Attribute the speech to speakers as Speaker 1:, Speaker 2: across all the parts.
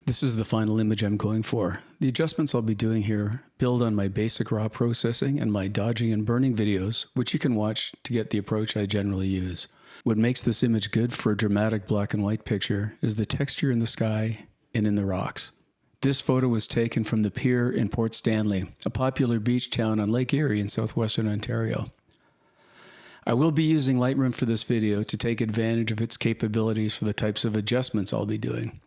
Speaker 1: This is the final image I'm going for. The adjustments I'll be doing here build on my basic raw processing and my dodging and burning videos, which you can watch to get the approach I generally use. What makes this image good for a dramatic black and white picture is the texture in the sky and in the rocks. This photo was taken from the pier in Port Stanley, a popular beach town on Lake Erie in southwestern Ontario. I will be using Lightroom for this video to take advantage of its capabilities for the types of adjustments I'll be doing.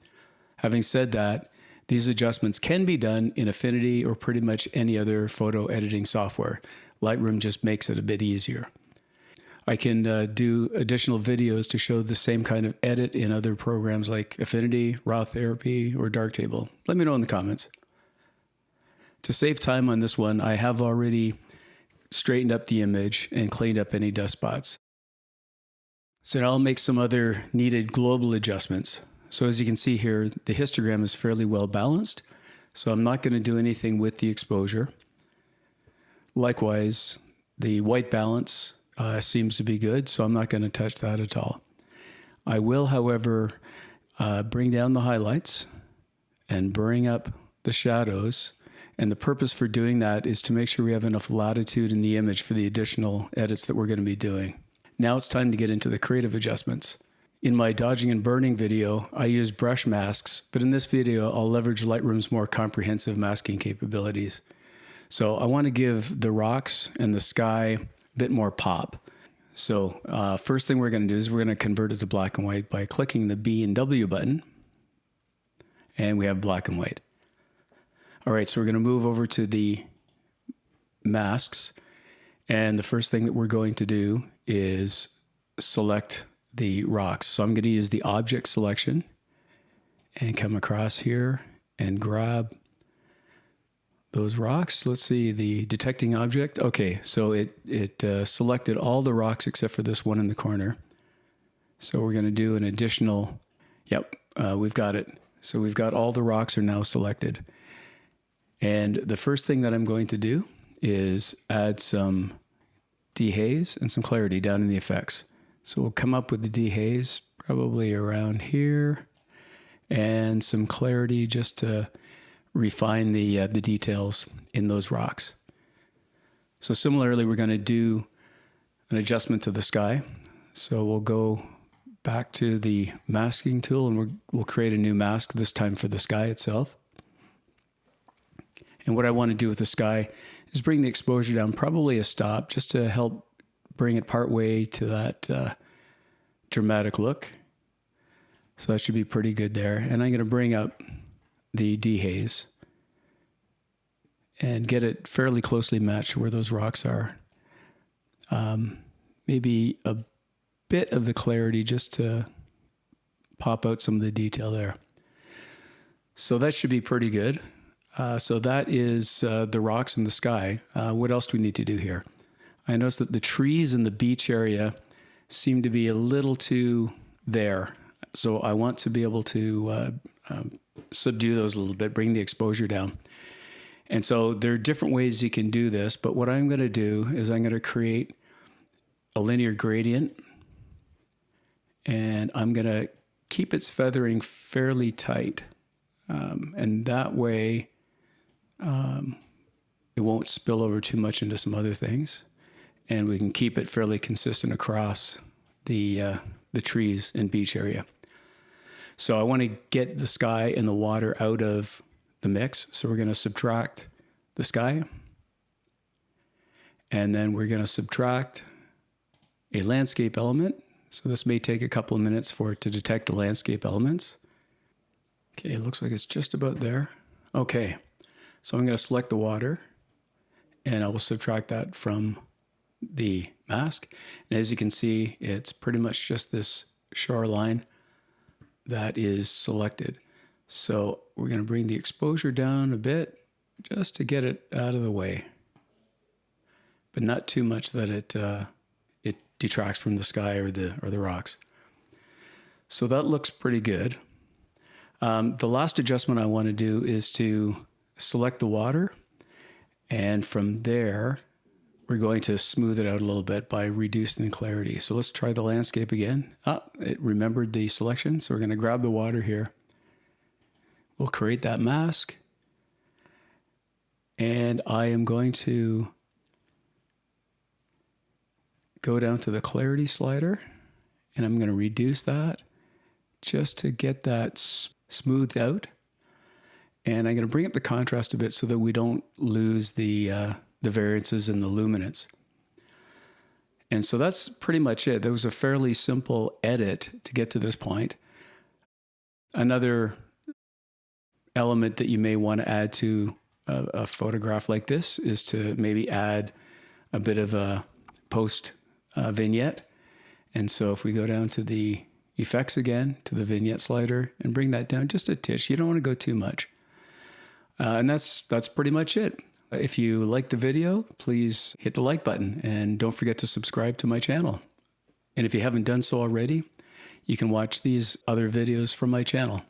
Speaker 1: Having said that, these adjustments can be done in Affinity or pretty much any other photo editing software. Lightroom just makes it a bit easier. I can do additional videos to show the same kind of edit in other programs like Affinity, Raw Therapy, or Darktable. Let me know in the comments. To save time on this one, I have already straightened up the image and cleaned up any dust spots. So now I'll make some other needed global adjustments. So as you can see here, the histogram is fairly well balanced, so I'm not going to do anything with the exposure. Likewise, the white balance seems to be good, so I'm not going to touch that at all. I will, however, bring down the highlights and bring up the shadows, and the purpose for doing that is to make sure we have enough latitude in the image for the additional edits that we're going to be doing. Now it's time to get into the creative adjustments. In my dodging and burning video, I use brush masks, but in this video, I'll leverage Lightroom's more comprehensive masking capabilities. So I want to give the rocks and the sky a bit more pop. So first thing we're going to do is we're going to convert it to black and white by clicking the B and W button, and we have black and white. All right, so we're going to move over to the masks, and the first thing that we're going to do is select the rocks. So I'm going to use the object selection and come across here and grab those rocks. Let's see, the detecting object. Okay, so it selected all the rocks except for this one in the corner. So we're going to do an additional, we've got it. So we've got all the rocks are now selected. And the first thing that I'm going to do is add some dehaze and some clarity down in the effects. So we'll come up with the dehaze probably around here and some clarity just to refine the details in those rocks. So similarly, we're going to do an adjustment to the sky. So we'll go back to the masking tool and we'll create a new mask, this time for the sky itself. And what I want to do with the sky is bring the exposure down, probably a stop, just to help bring it part way to that dramatic look. So that should be pretty good there. And I'm going to bring up the dehaze and get it fairly closely matched to where those rocks are. Maybe a bit of the clarity just to pop out some of the detail there. So that should be pretty good. So that is the rocks in the sky. What else do we need to do here? I noticed that the trees in the beach area seem to be a little too there. So I want to be able to subdue those a little bit, bring the exposure down. And so there are different ways you can do this, but what I'm going to do is I'm going to create a linear gradient, and I'm going to keep its feathering fairly tight. And that way it won't spill over too much into some other things. And we can keep it fairly consistent across the trees and beach area. So I want to get the sky and the water out of the mix. So we're going to subtract the sky. And then we're going to subtract a landscape element. So this may take a couple of minutes for it to detect the landscape elements. Okay, it looks like it's just about there. Okay, so I'm going to select the water, and I will subtract that from the mask. And as you can see, it's pretty much just this shoreline that is selected. So we're going to bring the exposure down a bit just to get it out of the way, but not too much that it detracts from the sky or the rocks. So that looks pretty good. The last adjustment I want to do is to select the water, and from there we're going to smooth it out a little bit by reducing the clarity. So let's try the landscape again. It remembered the selection, so we're going to grab the water here. We'll create that mask. And I am going to go down to the clarity slider, and I'm going to reduce that just to get that smoothed out. And I'm going to bring up the contrast a bit so that we don't lose the variances in the luminance. And so that's pretty much it. There was a fairly simple edit to get to this point. Another element that you may want to add to a photograph like this is to maybe add a bit of a post vignette. And so if we go down to the effects again, to the vignette slider, and bring that down just a titch, you don't want to go too much. And that's pretty much it. If you like the video, please hit the like button and don't forget to subscribe to my channel. And if you haven't done so already, you can watch these other videos from my channel.